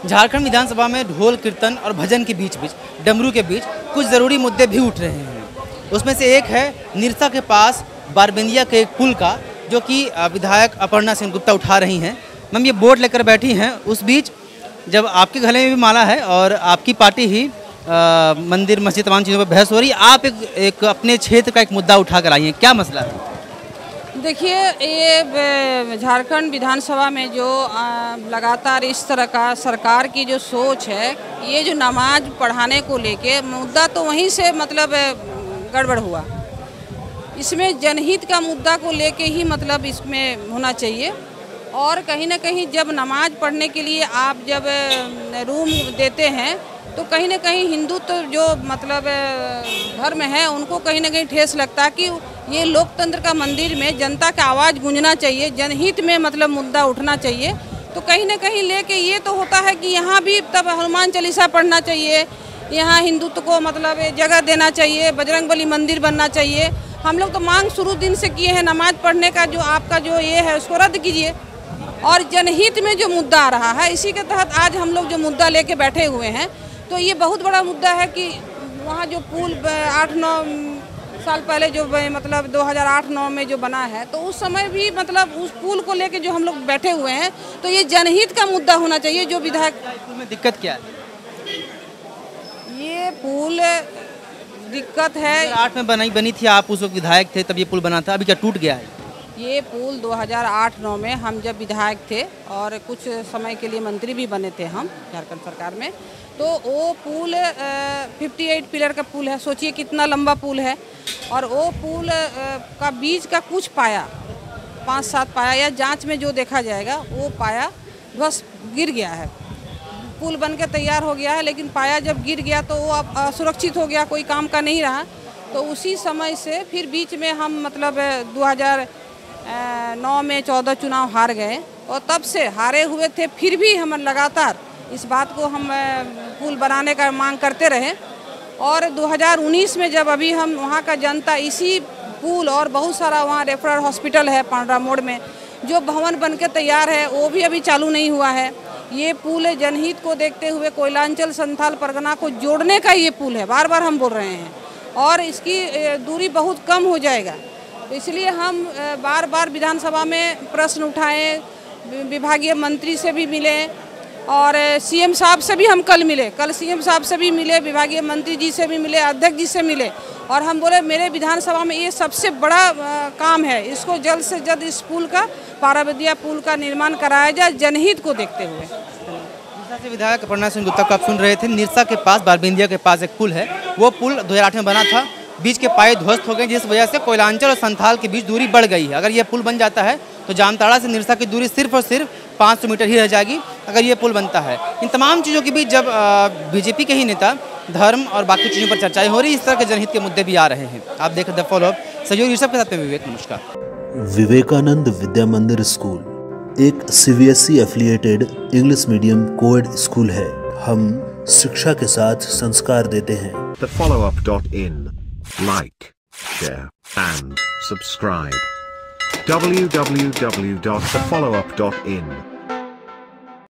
झारखंड विधानसभा में ढोल कीर्तन और भजन के बीच डमरू के बीच कुछ ज़रूरी मुद्दे भी उठ रहे हैं। उसमें से एक है निरसा के पास बारबेंदिया के एक पुल का, जो कि विधायक अपर्णा सेन गुप्ता उठा रही हैं। मैम ये बोर्ड लेकर बैठी हैं, उस बीच जब आपके गले में भी माला है और आपकी पार्टी ही मंदिर मस्जिद तमाम चीज़ों पर बहस हो रही है, आप एक अपने क्षेत्र का एक मुद्दा उठा कर आई हैं, क्या मसला है? देखिए, ये झारखंड विधानसभा में जो लगातार इस तरह का सरकार की जो सोच है, ये जो नमाज पढ़ाने को लेके मुद्दा तो वहीं से मतलब गड़बड़ हुआ। इसमें जनहित का मुद्दा को लेके ही मतलब इसमें होना चाहिए। और कहीं ना कहीं जब नमाज पढ़ने के लिए आप जब रूम देते हैं तो कहीं ना कहीं हिंदुत्व जो मतलब धर्म है उनको कहीं ना कहीं ठेस लगता है कि ये लोकतंत्र का मंदिर में जनता का आवाज़ गूंजना चाहिए, जनहित में मतलब मुद्दा उठना चाहिए। तो कहीं ना कहीं लेके ये तो होता है कि यहाँ भी तब हनुमान चालीसा पढ़ना चाहिए, यहाँ हिंदुत्व को मतलब जगह देना चाहिए, बजरंगबली मंदिर बनना चाहिए। हम लोग तो मांग शुरू दिन से किए हैं, नमाज पढ़ने का जो आपका जो ये है उसको रद्द कीजिए। और जनहित में जो मुद्दा आ रहा है, इसी के तहत आज हम लोग जो मुद्दा लेके बैठे हुए हैं, तो ये बहुत बड़ा मुद्दा है कि वहाँ जो पुल 8-9 साल पहले जो मतलब 2008-9 में जो बना है, तो उस समय भी मतलब उस पुल को लेके जो हम लोग बैठे हुए हैं, तो ये जनहित का मुद्दा होना चाहिए। जो विधायक में दिक्कत क्या है? ये पुल दिक्कत है 2008 में बनी थी, आप उस वक्त विधायक थे, तब ये पुल बना था, अभी क्या टूट गया है? ये पुल 2008-9 में हम जब विधायक थे और कुछ समय के लिए मंत्री भी बने थे हम झारखंड सरकार में, तो वो पुल 58 पिलर का पुल है। सोचिए कितना लंबा पुल है। और वो पुल का बीच का कुछ पाया 5-7 पाया या जांच में जो देखा जाएगा वो पाया बस गिर गया है। पुल बन के तैयार हो गया है, लेकिन पाया जब गिर गया तो वो अब असुरक्षित हो गया, कोई काम का नहीं रहा। तो उसी समय से फिर बीच में हम मतलब 2009 में 14 चुनाव हार गए और तब से हारे हुए थे, फिर भी हम लगातार इस बात को हम पुल बनाने का मांग करते रहे। और 2019 में जब अभी हम वहाँ का जनता इसी पुल और बहुत सारा वहाँ रेफरल हॉस्पिटल है पांडरा मोड़ में जो भवन बन के तैयार है, वो भी अभी चालू नहीं हुआ है। ये पुल जनहित को देखते हुए कोयलांचल संथाल परगना को जोड़ने का ये पुल है, बार बार हम बोल रहे हैं, और इसकी दूरी बहुत कम हो जाएगा। तो इसलिए हम बार बार विधानसभा में प्रश्न उठाएं, विभागीय मंत्री से भी मिले और सीएम साहब से भी हम कल मिले, कल सीएम साहब से भी मिले, विभागीय मंत्री जी से भी मिले, अध्यक्ष जी से मिले। और हम बोले मेरे विधानसभा में ये सबसे बड़ा काम है, इसको जल्द से जल्द इस पुल का बारबेंदिया पुल का निर्माण कराया जाए जनहित को देखते हुए। निरसा से विधायक अपर्णा सेन गुप्ता को आप सुन रहे थे। निरसा के पास बारबेंदिया के पास एक पुल है, वो पुल 2008 में बना था, बीच के पाए ध्वस्त हो गए, जिस वजह से कोयलांचल और संथाल के बीच दूरी बढ़ गई है। अगर ये पुल बन जाता है तो जामताड़ा से निरसा की दूरी सिर्फ और सिर्फ 500 मीटर ही रह जाएगी अगर ये पुल बनता है। इन तमाम चीज़ों के बीच जब बीजेपी के ही नेता धर्म और बाकी चीज़ों पर चर्चाएं हो रही, इस तरह के जनहित के मुद्दे भी आ रहे हैं। आप देख द फॉलोअप, सहयोग ऋषभ के साथ में विवेक। नमस्कार। विवेकानंद विद्या मंदिर स्कूल एक CBSE affiliated English medium coed school है। हम शिक्षा के साथ संस्कार देते हैं। thefollowup.in Like, share and subscribe. www.thefollowup.in